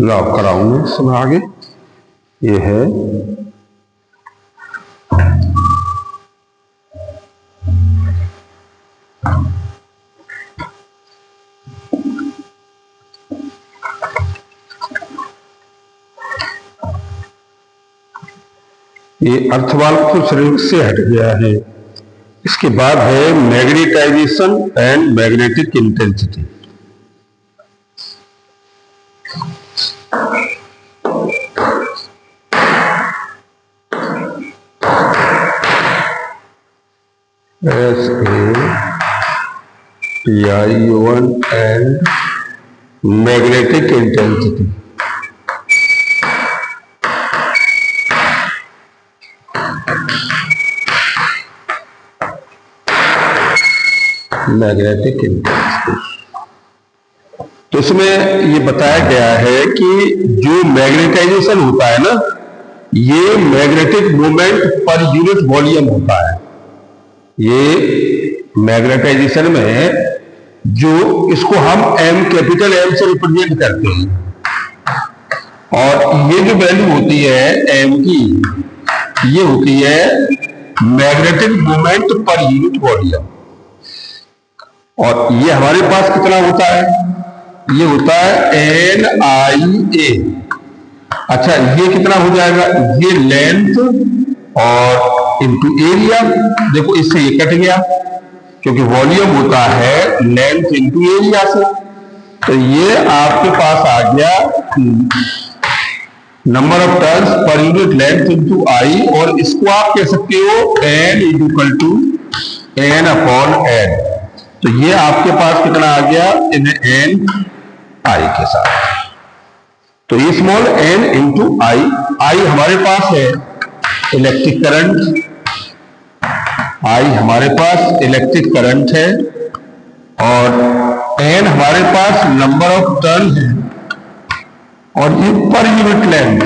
Lock कराऊंगे इसमें आगे। ये है ये अर्थवाल तो शरीर से हट गया है। इसके बाद है magnetization and magnetic intensity. SAPI1 and magnetic intensity. Magnetic intensity, तो इसमें ये बताया गया है कि जो मैग्नेटाइजेशन होता है ना, ये magnetic moment per unit volume होता है। ये मैग्नेटाइजेशन में जो इसको हम एम, कैपिटल एम से रिप्रेजेंट करते हैं, और ये जो वैल्यू होती है एम की, ये होती है magnetic moment per unit volume. और ये हमारे पास कितना होता है? ये होता है NIA। अच्छा, ये कितना हो जाएगा? ये लेंथ और इंटू एरिया। देखो इससे ये कट गया, क्योंकि वॉल्यूम होता है लेंथ इंटू एरिया से। तो ये आपके पास आ गया number of turns per unit length into I, और इसको आप कह सकते हो N इक्वल टू N/N। तो ये आपके पास कितना आ गया? N I के साथ। तो ये स्मॉल n इंटू आई। आई हमारे पास है इलेक्ट्रिक करंट, आई हमारे पास इलेक्ट्रिक करंट है, और n हमारे पास नंबर ऑफ टर्न है, और ये पर यूनिट लेंथ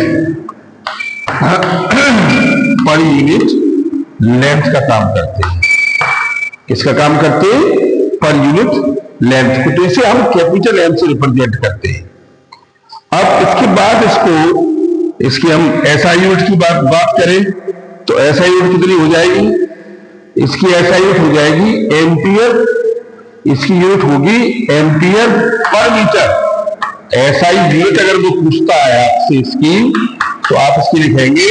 पर यूनिट लेंथ का काम करते हैं। किसका काम करते हैं? पर यूनिट लेंथ को। तो इसे हम कैपिटल एम से रिप्रेजेंट करते हैं। अब इसके बाद इसकी हम एसआई यूनिट की बात करें, तो एसआई यूनिट कितनी हो जाएगी? इसकी एसआई यूनिट हो जाएगी एम्पियर, इसकी यूनिट होगी ampere per metre. SI unit अगर वो पूछता है आपसे इसकी, तो आप इसकी लिखेंगे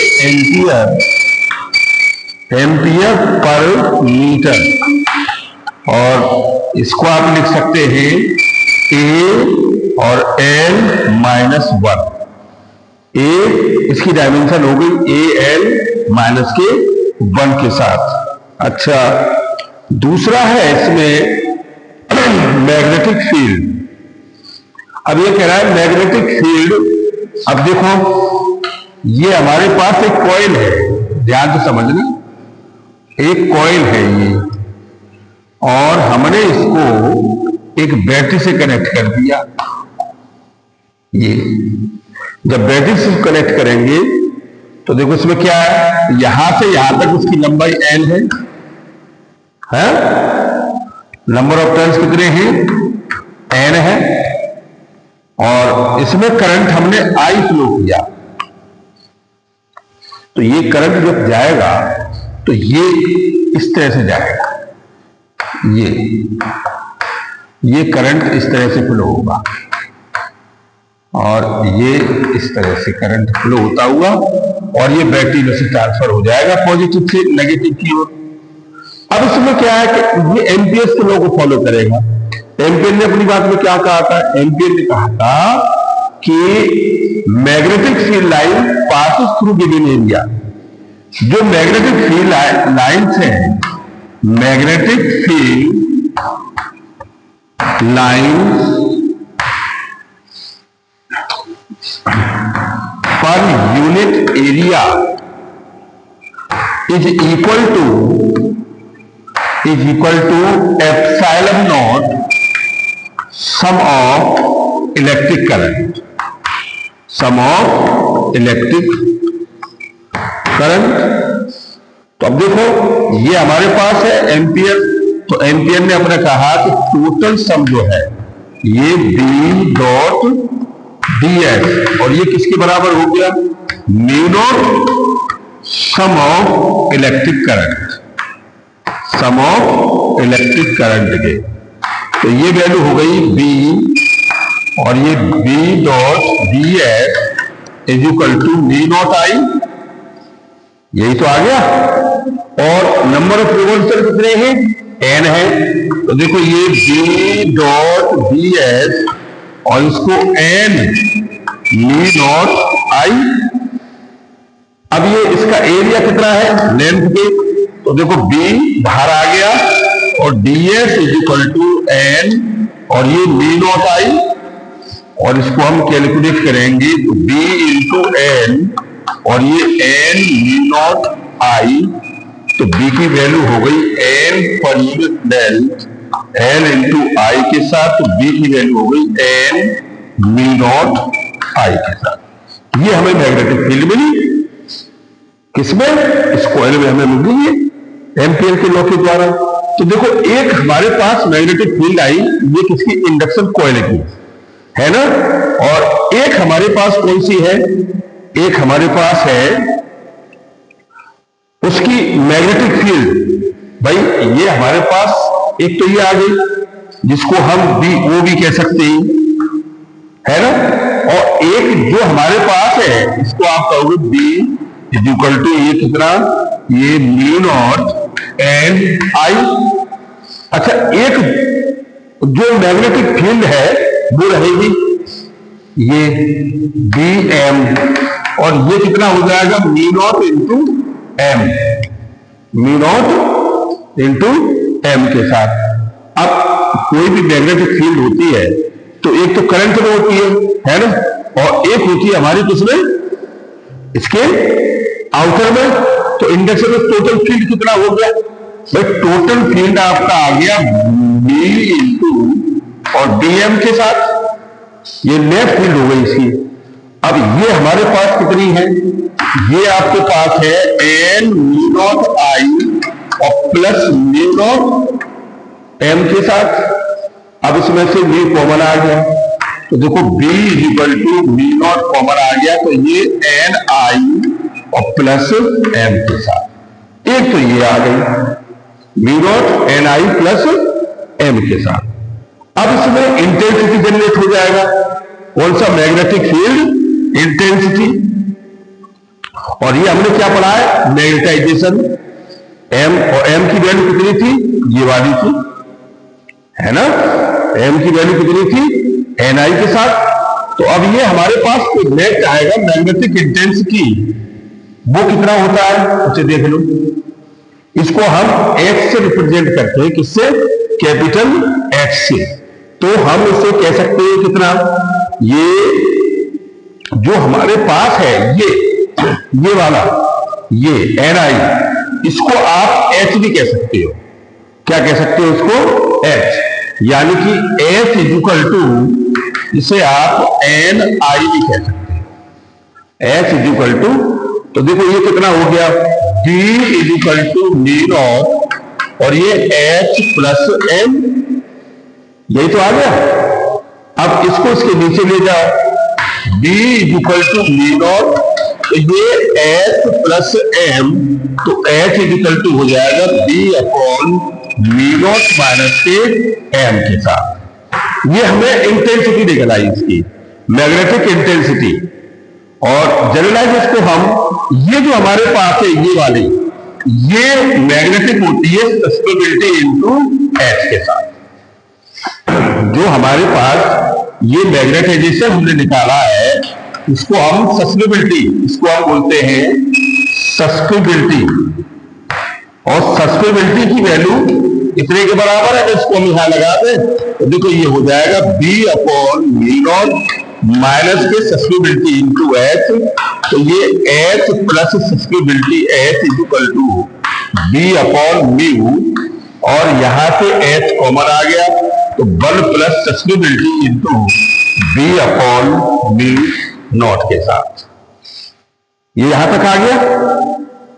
एम्पियर पर मीटर। और इसको आप लिख सकते हैं A और L-1। A इसकी डायमेंशन हो गई AL-1 के साथ। अच्छा, दूसरा है इसमें मैग्नेटिक फील्ड। अब ये कह रहा है मैग्नेटिक फील्ड। अब देखो, ये हमारे पास एक कॉइल है, ध्यान से समझना, एक कॉइल है ये, और हमने इसको एक बैटरी से कनेक्ट कर दिया। ये जब बैटरी से कनेक्ट करेंगे तो देखो इसमें क्या है, यहां से यहां तक उसकी लंबाई L है, नंबर ऑफ टर्न्स कितने हैं? N है, और इसमें करंट हमने I फ्लो किया। तो ये करंट जब जाएगा तो ये इस तरह से जाएगा, ये करंट इस तरह से फ्लो होगा, और ये इस तरह से करंट फ्लो होता हुआ, और ये बैटरी में से ट्रांसफर हो जाएगा पॉजिटिव से नेगेटिव की ओर। अब इसमें क्या है कि ये एम्पियर के लॉ को फॉलो करेगा। एम्पियर ने अपनी बात में क्या कहा था? एम्पियर ने कहा था कि magnetic field line passes through given area. जो मैग्नेटिक फील्ड लाइन्स हैं, मैग्नेटिक फील्ड लाइन्स पर unit area is equal to epsilon naught sum of electric current, sum of electric current. तो अब देखो, ये हमारे पास है एम्पियर, तो एम्पियर ने अपने कहा कि टोटल सम जो है ये B ds, और ये किसके बराबर हो गया, mu naught sum of electric current, sum of electric current के। तो ये वैल्यू हो गई b, और ये b dot ds is equal to mu naught I, यही तो आ गया। और नंबर ऑफ रिवॉल्यूशन कितने हैं, n है। तो देखो ये b डॉट ds और इसको n म्यू नॉट आई। अब ये इसका एरिया कितना है, लेंथ के, तो देखो b बाहर आ गया और ds is equal to n और ये म्यू नॉट आई, और इसको हम कैलकुलेट करेंगे तो b इंटू एन और ये n म्यू नॉट आई, तो b की वैल्यू हो गई n पर unit length n into I के साथ, तो b की वैल्यू हो गई n म्यू नॉट आई के साथ। ये हमें मैग्नेटिक फील्ड मिली, किसमें, इस कॉइल में हमें मिली है एम्पियर के लॉ के द्वारा। तो देखो एक हमारे पास मैग्नेटिक फील्ड आई, ये किसकी, इंडक्शन कॉइल की है ना, और एक हमारे पास कौन सी है, एक हमारे पास है उसकी मैग्नेटिक फील्ड। भाई ये हमारे पास एक तो ये आ गई जिसको हम ओ भी कह सकते हैं, है ना, और एक जो हमारे पास है इसको आप कहोगे बी इज इक्वल टू ये कितना, ये म्यू नॉट एन आई। अच्छा, एक जो मैग्नेटिक फील्ड है वो रहेगी ये बी एम, और ये कितना हो जाएगा, mu naught into M, mu naught into M के साथ। अब कोई भी मैग्नेटिक फील्ड होती है तो एक तो करंट में होती है ना, और एक होती है हमारी किसमें, इसके आउटर में। तो इंडक्शन में टोटल फील्ड कितना हो गया, भाई टोटल फील्ड आपका आ गया बी इंटू और डीएम के साथ, ये नेट फील्ड हो गई इसकी। अब ये हमारे पास कितनी है, ये आपके पास है एन म्यू नॉट आई और प्लस म्यू नॉट एम के साथ। अब इसमें से म्यू कॉमन आ गया, तो देखो b is equal to mu naught common आ गया, तो ये एन आई और प्लस एम के साथ। एक तो ये आ गई mu naught N I plus M के साथ। अब इसमें इंटेंसिटी जनरेट हो जाएगा, कौन सा, मैग्नेटिक फील्ड इंटेंसिटी। और ये हमने क्या पढ़ा है, मैग्नेटाइजेशन। एम, और एम की वैल्यू कितनी थी, ये वाली थी, है ना, एम की वैल्यू कितनी थी, एन आई के साथ। तो अब ये हमारे पास नेट आएगा मैग्नेटिक इंटेंसिटी, वो कितना होता है उसे देख लो। इसको हम एच से रिप्रेजेंट करते हैं, किससे, कैपिटल एच से। तो हम इसे कह सकते हैं कितना, ये जो हमारे पास है ये वाला, ये एन आई, इसको आप एच भी कह सकते हो। क्या कह सकते हो इसको, एच, यानी कि एच इज इक्वल टू, इसे आप एन आई भी कह सकते हैं, एच इज इक्वल टू। तो देखो ये कितना हो गया, d is equal to mu naught और ये h प्लस m, यही तो आ गया। अब इसको इसके नीचे ले जाओ, d is equal to mu naught, तो ये h प्लस m, तो h इज इक्वल टू हो जाएगा b upon mu naught minus के m के साथ। ये हमें इंटेंसिटी निकल आई इसकी, मैग्नेटिक इंटेंसिटी। और जनरलाइज इसको हम, ये जो हमारे पास है ये वाली, ये मैग्नेटिक होती है सस्टेबिलिटी इनटू एच के साथ। जो हमारे पास ये मैग्नेटाइजेशन हमने निकाला है, इसको हम सस्टेबिलिटी, इसको हम बोलते हैं सस्टेबिलिटी। और सस्टेबिलिटी की वैल्यू इतने के बराबर है, इसको हम यहां लगा दें तो देखो ये हो जाएगा B upon mu naught minus के सस्टेबिलिटी इंटू एच। तो ये H plus susceptibility H is equal to B upon mu, और यहां से एच कॉमन आ गया, तो 1 plus susceptibility into B upon mu naught के साथ। ये यहां तक आ गया।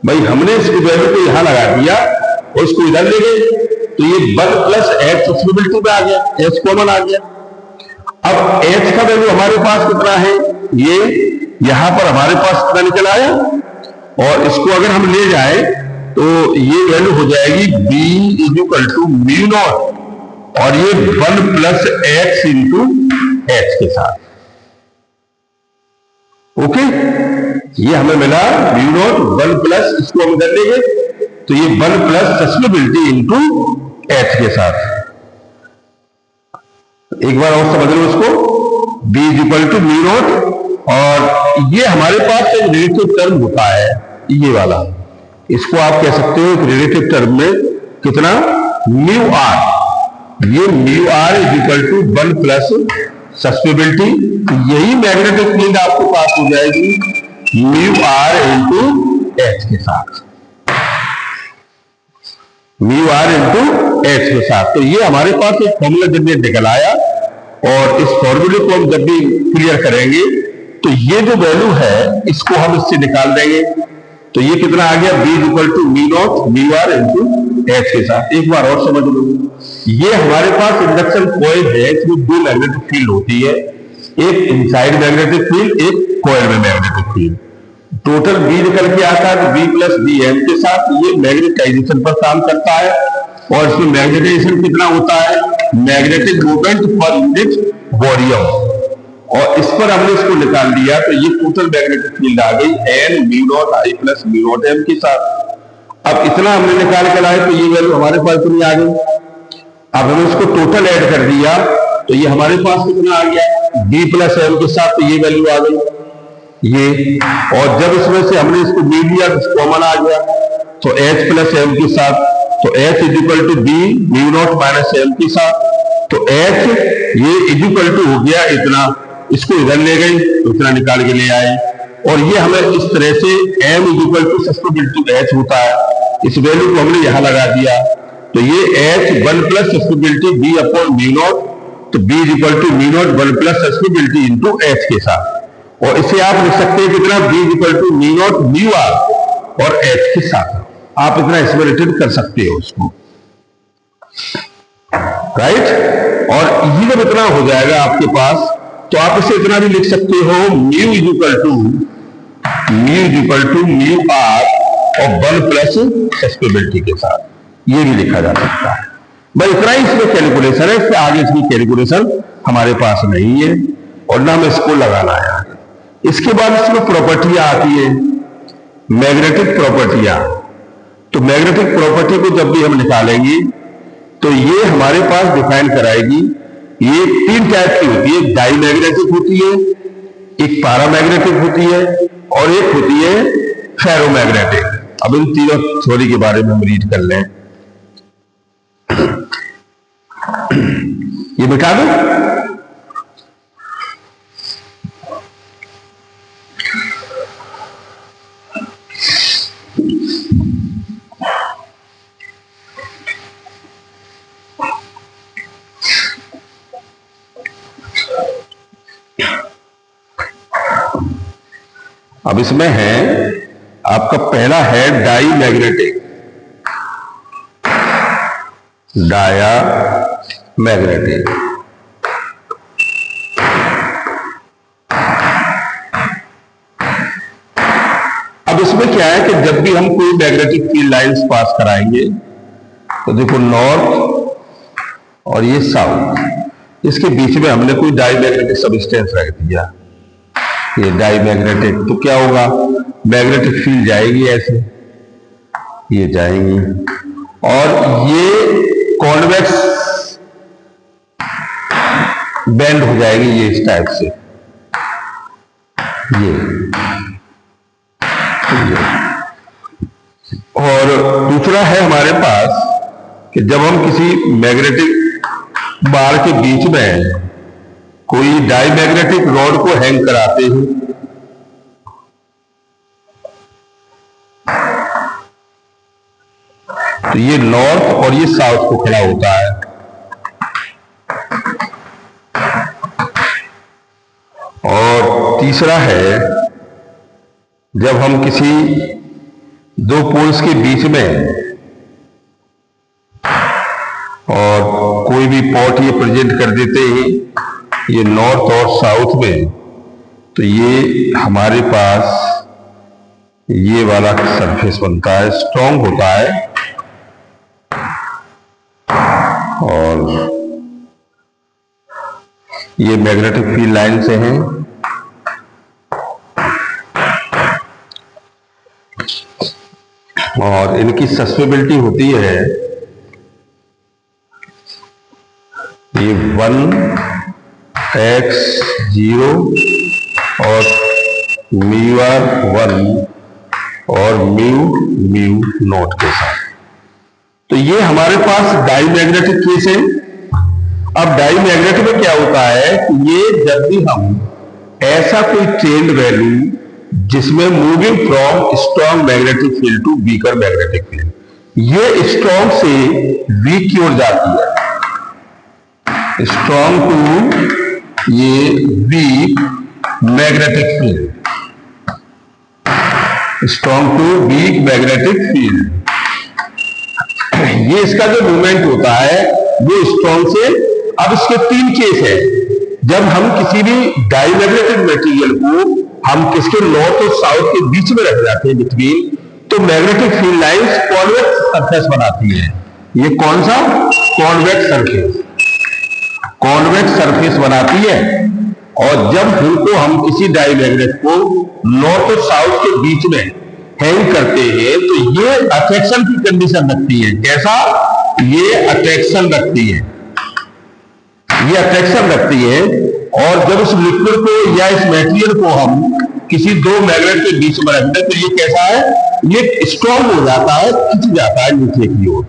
भाई हमने इसकी वैल्यू को यहां लगा दिया और इसको इधर ले गए, तो ये 1 प्लस एच सस्टेबिलिटी पे आ गया, एच कॉमन आ गया। अब एच का वैल्यू हमारे पास कितना है, ये यहां पर हमारे पास कितना निकल आया, और इसको अगर हम ले जाए तो ये वैल्यू हो जाएगी b is equal to mu naught, और ये 1 प्लस एक्स इंटू एच के साथ। ओके, ये हमें मिला म्यू नॉट 1 प्लस, इसको हम कर लेंगे तो ये 1 प्लस सस्टेनेबिलिटी इंटू एच के साथ। एक बार और समझ लो इसको, b is equal to mu naught, और ये हमारे पास एक रिलेटिव टर्म होता है ये वाला, इसको आप कह सकते हो एक रिलेटिव टर्म में कितना, म्यू आर। ये mu R is equal to 1 plus sustainability, यही मैग्नेटिक फील्ड आपको पास हो जाएगी म्यू आर इंटू एच के साथ, म्यू आर इंटू एच के साथ। तो ये हमारे पास एक फॉर्मूला जनरेट निकल आया, और इस फॉर्मूले को हम जब भी क्लियर करेंगे तो ये जो वैल्यू है इसको हम इससे निकाल देंगे, तो ये कितना आ गया, b is equal to mu naught mu R into H के साथ। एक बार और समझ लो, ये हमारे पास इंडक्शन कॉइल है, इसमें दो मैग्नेटिक फील्ड होती है, एक इनसाइड मैग्नेटिक फील्ड, एक कॉइल में मैग्नेटिक फील्ड। टोटल b निकल के आता है तो b प्लस बी एम के साथ ये मैग्नेटाइजेशन पर काम करता है, और इसमें मैग्नेटाइजेशन कितना होता है, magnetic moment per unit volume, और इस पर हमने इसको निकाल दिया तो ये टोटल मैग्नेटिक फील्ड आ गई एन म्यू नॉट आई प्लस म्यू नॉट एम के साथ। अब इतना हमने निकाल कर लाए तो ये वैल्यू हमारे पास इतनी आ गई। अब हमने इसको टोटल ऐड कर दिया तो ये हमारे पास कितना आ गया, बी प्लस एम के साथ, तो ये वैल्यू आ गई ये, और जब इसमें से हमने इसको बी लिया तो कॉमन आ गया, तो एच प्लस एम के साथ, तो H is equal to B mu naught minus M के साथ, तो एच ये इज इक्वल टू हो गया इतना, इसको इधर ले गई तो इतना निकाल के ले आए, और ये हमें इस तरह से m is equal to sustainability h होता है, इस वैल्यू को हमने यहां लगा दिया, तो ये h 1 plus sustainability b upon mu naught, तो b is equal to mu naught 1 plus sustainability into h के साथ, और इसे आप लिख सकते हैं कितना, b is equal to mu naught mu R और h के साथ। आप इतना इसमें रिटर्न कर सकते हो उसको, राइट। और ये जब इतना हो जाएगा आपके पास तो आप इसे इतना भी लिख सकते हो, mu is equal to mu R और 1 प्लस सस्टेनेबिलिटी के साथ, ये भी लिखा जा सकता है। बस इतना ही इसमें कैलकुलेशन है, इससे आगे इसकी कैलकुलेशन हमारे पास नहीं है और ना हमें इसको लगाना है। इसके बाद इसमें प्रॉपर्टियां आती है, मैग्नेटिक प्रॉपर्टियां। तो मैग्नेटिक प्रॉपर्टी को जब भी हम निकालेंगे तो ये हमारे पास डिफाइन कराएगी, ये 3 टाइप की होती है, एक डाईमैग्नेटिक होती है, एक पैरामैग्नेटिक होती है, और एक होती है फेरोमैग्नेटिक। अब इन तीनों थ्योरी के बारे में हम रीड कर लें। ये बिठा दो। अब इसमें है आपका पहला है डाईमैग्नेटिक, डायामैग्नेटिक। अब इसमें क्या है कि जब भी हम कोई मैग्नेटिक फील्ड लाइंस पास कराएंगे तो देखो नॉर्थ और ये साउथ, इसके बीच में हमने कोई डाईमैग्नेटिक सबस्टेंस रख दिया, ये डाईमैग्नेटिक, तो क्या होगा, मैग्नेटिक फील्ड जाएगी ऐसे, ये जाएंगी, और ये कॉन्वेक्स बेंड हो जाएगी ये इस टाइप से, ये। और दूसरा है हमारे पास कि जब हम किसी मैग्नेटिक बार के बीच में कोई डाईमैग्नेटिक रॉड को हैंग कराते हैं तो ये नॉर्थ और ये साउथ को खड़ा होता है, और तीसरा है जब हम किसी दो पोल्स के बीच में और कोई भी पॉट ये प्रेजेंट कर देते हैं ये नॉर्थ और साउथ में, तो ये हमारे पास ये वाला सरफेस बनता है, स्ट्रॉन्ग होता है। और ये मैग्नेटिक फील्ड लाइन से हैं। और इनकी सस्टेबिलिटी होती है ये 1x0 और μr1 और म्यू नॉट के साथ। तो ये हमारे पास डाईमैग्नेटिक केस है। अब डाईमैग्नेटिक में क्या होता है कि ये जब भी हम ऐसा कोई चेंज वैल्यू जिसमें moving from strong magnetic field to weaker magnetic field, ये स्ट्रॉन्ग से वीक की ओर जाती है, स्ट्रॉन्ग टू ये weak magnetic field, strong to weak magnetic field. ये इसका जो मूवमेंट होता है वो स्ट्रॉन्ग से। अब इसके तीन केस है। जब हम किसी भी डाईमैग्नेटिक मटेरियल को हम किसके नॉर्थ और साउथ के बीच में रख जाते हैं बिटवीन, तो magnetic field lines convex surface बनाती है। ये कौन सा? कॉन्वेक्स सरफेस, कॉन्वेक्स सरफेस बनाती है। और जब उनको हम किसी डाईमैग्नेट को नॉर्थ और साउथ के बीच में हैंग करते हैं तो ये अट्रैक्शन की कंडीशन रखती है। कैसा? ये अट्रैक्शन रखती है, ये अट्रैक्शन रखती है। और जब इस लिक्विड को या इस मटेरियल को हम किसी दो मैग्नेट के बीच में रखते हैं तो ये कैसा है? ये स्ट्रॉन्ग हो जाता है, खिंच जाता है नीचे की ओर।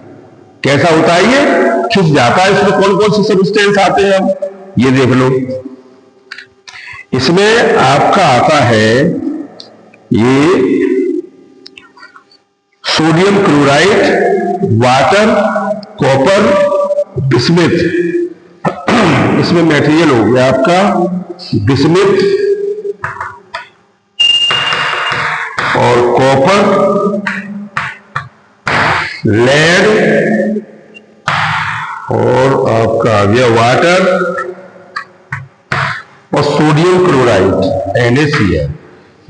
कैसा होता है? ये खिंच जाता है। इसमें कौन कौन से सब्सटेंस आते हैं? ये देख लो। इसमें आपका आता है ये sodium chloride, water, copper, bismuth. इसमें मटेरियल हो गया आपका बिस्मिथ और कॉपर, लेड और आपका आ गया वाटर और सोडियम क्लोराइड NaCl।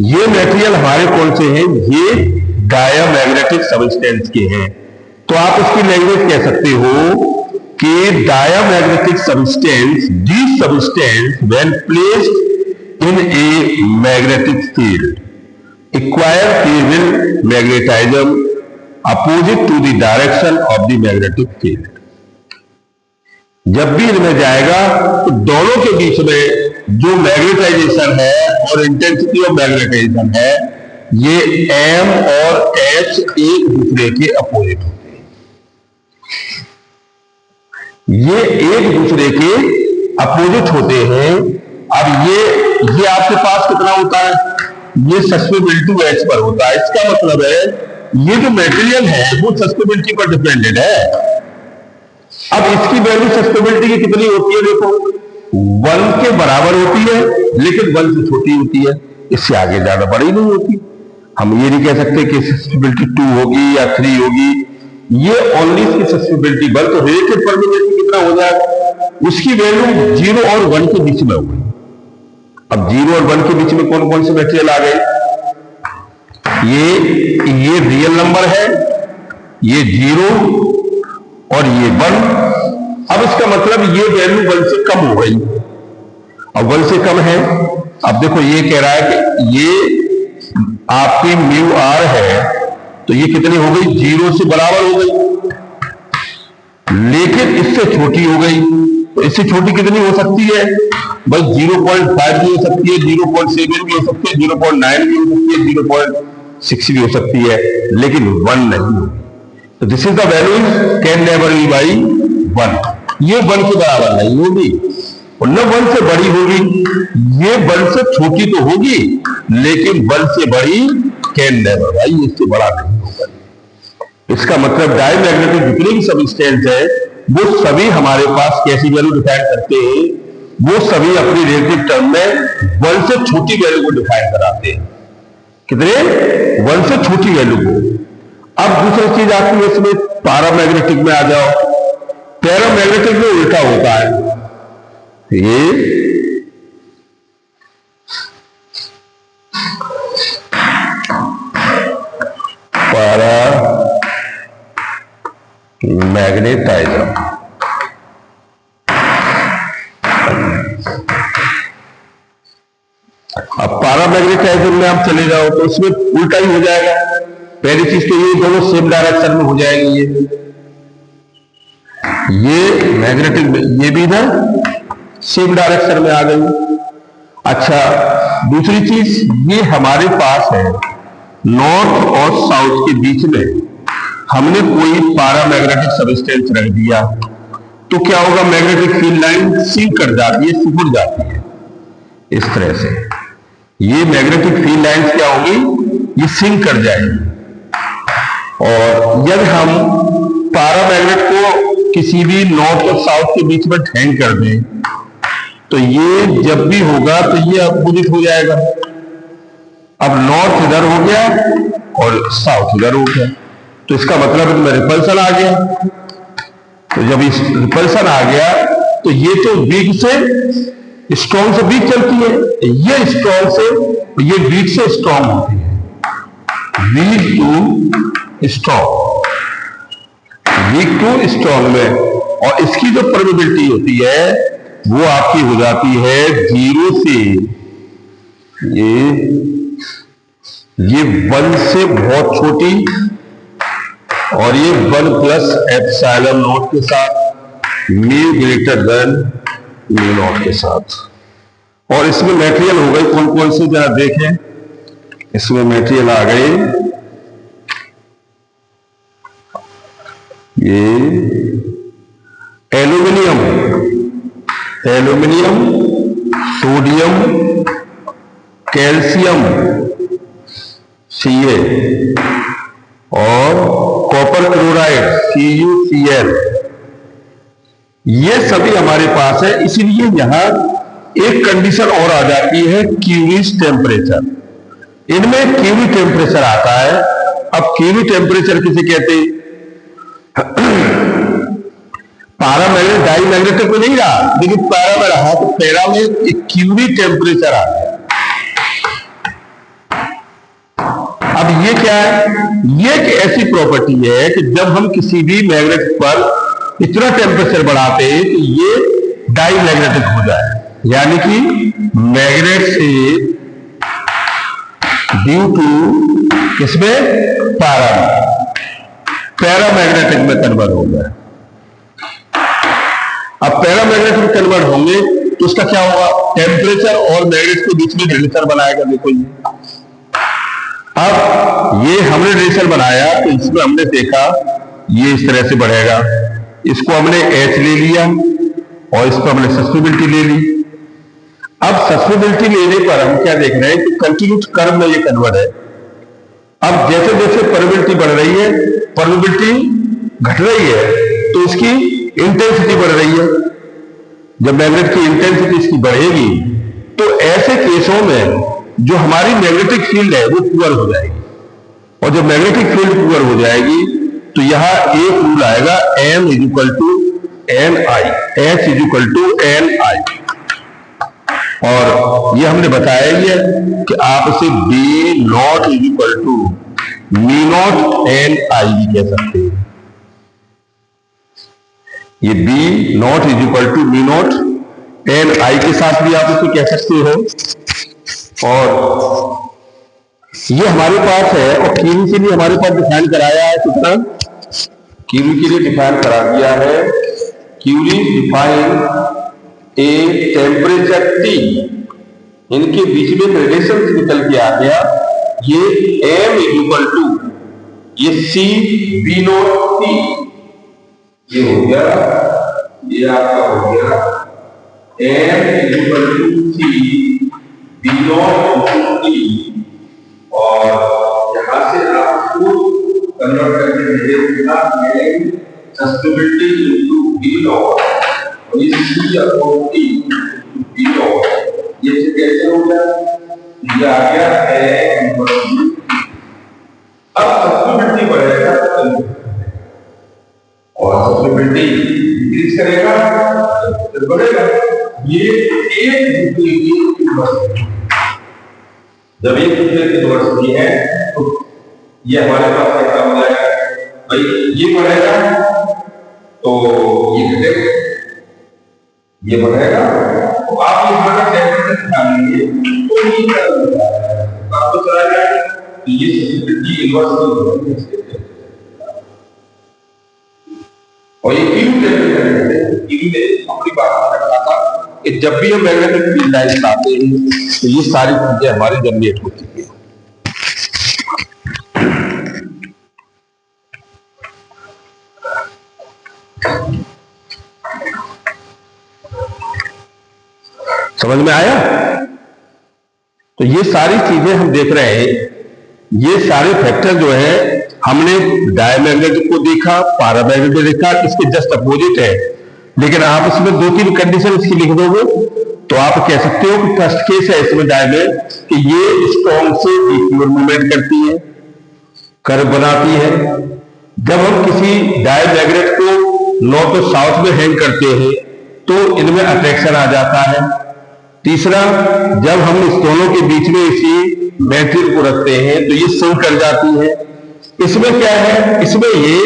ये मटेरियल हमारे कौन से हैं? ये डायामैग्नेटिक सबस्टेंस के हैं। तो आप इसकी लैंग्वेज कह सकते हो कि diamagnetic substance, these substance when placed in a magnetic field acquire favorable magnetism opposite to the direction of the magnetic field। जब भी इनमें जाएगा तो दोनों के बीच में जो मैग्नेटाइजेशन है और इंटेंसिटी ऑफ मैग्नेटाइजेशन है, ये M और H एक दूसरे के अपोजिट होते हैं। ये एक दूसरे के अपोजिट होते हैं। अब ये आपके पास कितना होता है? ये सस्टेबिलिटी H पर होता है। इसका मतलब है ये जो मटेरियल है वो सस्टेबिलिटी पर डिपेंडेंट है। अब इसकी वैल्यू सस्टेबिलिटी की कितनी होती है? देखो 1 के बराबर होती है, लेकिन 1 से छोटी होती है, इससे आगे ज्यादा बड़ी नहीं होती। हम ये नहीं कह सकते कि सस्टेबिलिटी 2 होगी या 3 होगी। ये ओनली इसकी सस्टेबिलिटी बल तो रिलेटिव परमिटिविटी कितना हो जाएगा? उसकी वैल्यू 0 और 1 के बीच में होगी। अब 0 और 1 के बीच में कौन कौन से मटेरियल आ गए? ये रियल नंबर है, ये 0 और ये 1। अब इसका मतलब ये वैल्यू 1 से कम हो गई। अब 1 से कम है। अब देखो ये कह रहा है कि ये आपकी म्यू आर है, तो ये कितनी हो गई? 0 से बराबर हो गई, लेकिन इससे छोटी हो गई। तो इससे छोटी कितनी हो सकती है? बस 0.5 भी हो सकती है, 0.7 भी हो सकती है, 0.9 भी हो सकती है, 0.6 भी हो सकती है, लेकिन 1 नहीं होगी। तो this is the value can never be by 1। ये 1 के बराबर नहीं होगी और न 1 से बड़ी होगी। ये 1 से छोटी तो होगी, लेकिन 1 से बड़ी कैन नेवर, भाई इससे बड़ा नहीं होगा। इसका मतलब डाईमैग्नेटिक जितने भी सबस्टेंस है वो सभी हमारे पास कैसी वैल्यू डिफाइन करते हैं? वो सभी अपनी रिलेटिव टर्म में 1 से छोटी वैल्यू को डिफाइन कराते हैं। कितने? 1 से छोटी वैल्यू को। अब दूसरी चीज आती है इसमें, पैरामैग्नेटिक में आ जाओ। पैरामैग्नेटिक में उल्टा होता है। ये अब पैरामैग्नेटाइजर में आप चले जाओ तो उसमें उल्टा ही हो जाएगा। पहली चीज तो ये दोनों सेम डायरेक्शन में हो जाएंगी, ये मैग्नेटिक ये भी इधर सेम डायरेक्शन में आ गई। अच्छा, दूसरी चीज ये हमारे पास है नॉर्थ और साउथ के बीच में हमने कोई पैरामैग्नेटिक सब्सटेंस रख दिया तो क्या होगा, मैग्नेटिक फील्ड लाइन सिंक कर जाती है, सिकुड़ जाती है इस तरह से। ये मैग्नेटिक फील्ड लाइंस क्या होगी, ये सिंक कर जाएगी। और यदि हम पैरामैग्नेट को किसी भी नॉर्थ और साउथ के बीच में हैंग कर दें तो ये जब भी होगा तो ये अपोजिट हो जाएगा। अब नॉर्थ इधर हो गया और साउथ इधर हो गया, तो इसका मतलब इसमें रिपल्सन आ गया। तो जब इस रिपल्सन आ गया तो ये तो वीक से स्ट्रॉन्ग से वीक चलती है, ये स्ट्रॉन्ग से ये वीक से स्ट्रॉन्ग होती है, weak to strong, weak to strong में। और इसकी जो प्रोबेबिलिटी होती है वो आपकी हो जाती है 0 से ये 1 से बहुत छोटी और ये 1 प्लस एप्सिलॉन नॉट के साथ, mu greater than mu naught के साथ। और इसमें मटेरियल हो गई कौन कौन सी, जरा देखें। इसमें मटेरियल आ गई ये एल्यूमिनियम, सोडियम, कैल्शियम Ca और कॉपर क्लोराइड CuCl, ये सभी हमारे पास है। इसीलिए यहां एक कंडीशन और आ जाती है, क्यूरीज टेम्परेचर। इनमें क्यूरी टेम्परेचर आता है। अब क्यूरी टेम्परेचर किसे कहते हैं, पैरामैग्नेट डाईमैग्नेटिक में नहीं रहा, लेकिन पैरा में रहा तो पैरा में एक क्यूरी टेम्परेचर आ गया। अब ये क्या है, ये एक ऐसी प्रॉपर्टी है कि जब हम किसी भी मैग्नेट पर इतना टेम्परेचर बढ़ाते हैं कि ये डाईमैग्नेटिक हो जाए, यानी कि मैग्नेट से ड्यू टू किसमें, पैरामैग्नेटिक में कन्वर्ट हो जाए। अब पैरामैग्नेटिक में कन्वर्ट होंगे तो उसका क्या होगा, टेम्परेचर और मैग्नेट के बीच में रिलेशन बनाएगा। देखो ये अब ये हमने रिलेशन बनाया तो इसमें हमने देखा ये इस तरह से बढ़ेगा, इसको हमने H ले लिया और इस पर हमने सस्टेबिलिटी ले ली। अब सस्टेबिलिटी लेने पर हम क्या देख रहे हैं कि कंटिन्यूस कर्व में ये कन्वर्ट है। अब जैसे जैसे प्रोबेबिलिटी बढ़ रही है, प्रोबेबिलिटी घट रही है, तो इसकी इंटेंसिटी बढ़ रही है। जब मैग्नेट की इंटेंसिटी इसकी बढ़ेगी तो ऐसे केसों में जो हमारी मैग्नेटिक फील्ड है वो पुअर हो जाएगी। और जब मैग्नेटिक फील्ड पुअर हो जाएगी तो यहां एक रूल आएगा, M equal to Ni, H equal to Ni। और ये हमने बताया ही है कि आप इसे B naught equal to mu naught Ni भी कह सकते हैं। ये B naught equal to mu naught Ni के साथ भी आप इसे कह सकते हो। और ये हमारे पास है, और क्यूरी के लिए हमारे पास डिफाइन कराया है कितना, क्यूरी के लिए डिफाइन करा दिया है, Curie define a temperature T, इनके बीच में रिलेशन निकल के आ गया, ये M इक्वल टू ये C B नॉट T, ये हो गया, ये आपका हो गया M equal to C B naught T। और यहां से आपको कन्वर्ट करके मिलेगा सस्टेबिलिटी इनटू B नॉट, और ये C upon T into B not, ये कैसे हो गया, ये आ गया है। अब सस्टेबिलिटी बढ़ेगा और सस्टेबिलिटी इंक्रीज करेगा तो बढ़ेगा। ये एक दूसरे की इन्वर्स, जब एक दूसरे की इन्वर्स है तो ये हमारे पास कैसा हो जाएगा भाई, ये बढ़ेगा तो ये घटेगा, ये बढ़ेगा तो आप यहाँ का टेम्परेचर निकालेंगे तो ये क्या होता है, आपको चला जाएगा तो ये इन्वर्स होगा। और ये क्यों टेम्परेचर में अपनी बात रखा था कि जब भी हम मैग्नेटिक फील्ड लाइन लाते हैं तो ये सारी चीजें हमारी जनरेट होती है। समझ में आया? तो ये सारी चीजें हम देख रहे हैं, ये सारे फैक्टर जो है हमने डायमैग्नेटिक को देखा, पैरामैग्नेटिक देखा, इसके जस्ट अपोजिट है। लेकिन आप इसमें 2-3 कंडीशन इसकी लिख दोगे तो आप कह सकते हो कि फर्स्ट केस है इसमें डायमैग्नेट कि ये स्ट्रॉन्ग से इक्वल मूवमेंट करती है, कर्व बनाती है। जब हम किसी डायमैग्नेट को नॉर्थ और साउथ में हैंग करते हैं तो इनमें अट्रैक्शन आ जाता है। तीसरा, जब हम इस दोनों के बीच में इसी मैटेरियल को रखते हैं तो ये सिंक कर जाती है। इसमें क्या है, इसमें ये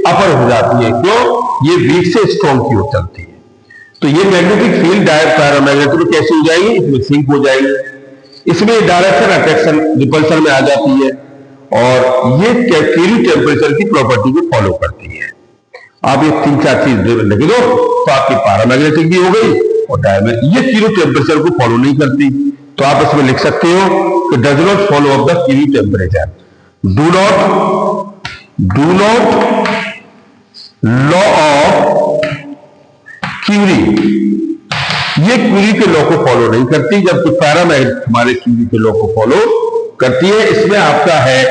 अपर हो जाती है। क्यों? ये वीक से स्ट्रॉन्ग की ओर चलती है। तो ये मैग्नेटिक फील्ड पैरामैग्नेटिक में कैसे हो जाएगी, इसमें सिंक हो जाएगी। इसमें डायरेक्शन अट्रैक्शन रिपल्सन में आ जाती है और ये कैलकुलेट टेम्परेचर की प्रॉपर्टी को फॉलो करती है। आप ये 3-4 चीज लिख दो तो आपकी पैरामैग्नेटिक भी हो गई और डायमैग्नेटिक। ये क्यूरी टेम्परेचर को फॉलो नहीं करती तो आप इसमें लिख सकते हो कि does not follow of the Curie temperature, do not law of Curie, ये क्यूरी के लॉ को फॉलो नहीं करती, जबकि पैरामैग्नेटिक हमारे क्यूरी के लॉ को फॉलो करती है। इसमें आपका है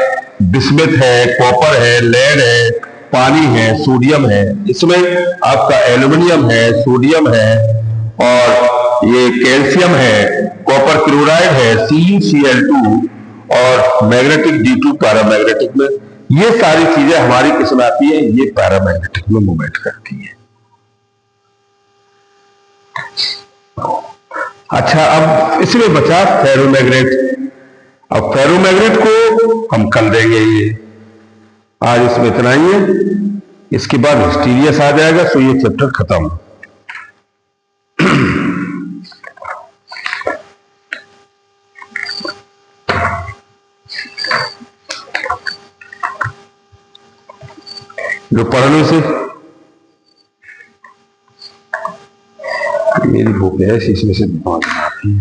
बिस्मथ है, कॉपर है, लेड है, पानी है, सोडियम है, इसमें आपका एल्यूमिनियम है, सोडियम है और ये कैल्शियम है, कॉपर क्लोराइड है, CuCl2 और मैग्नेटिक D2 पैरामैग्नेटिक में। ये सारी चीजें हमारी किसमें आती है, ये पैरामैग्नेटिक में मूवमेंट करती है। अच्छा, अब इसमें बचा फेरोमैग्नेट। अब फेरोमैग्नेट को हम कल देंगे, ये आज इसमें इतना ही है। इसके बाद हिस्टीरियस आ जाएगा तो ये चैप्टर खत्म। जो पढ़ने से मेरी बुक है इसमें से आती है।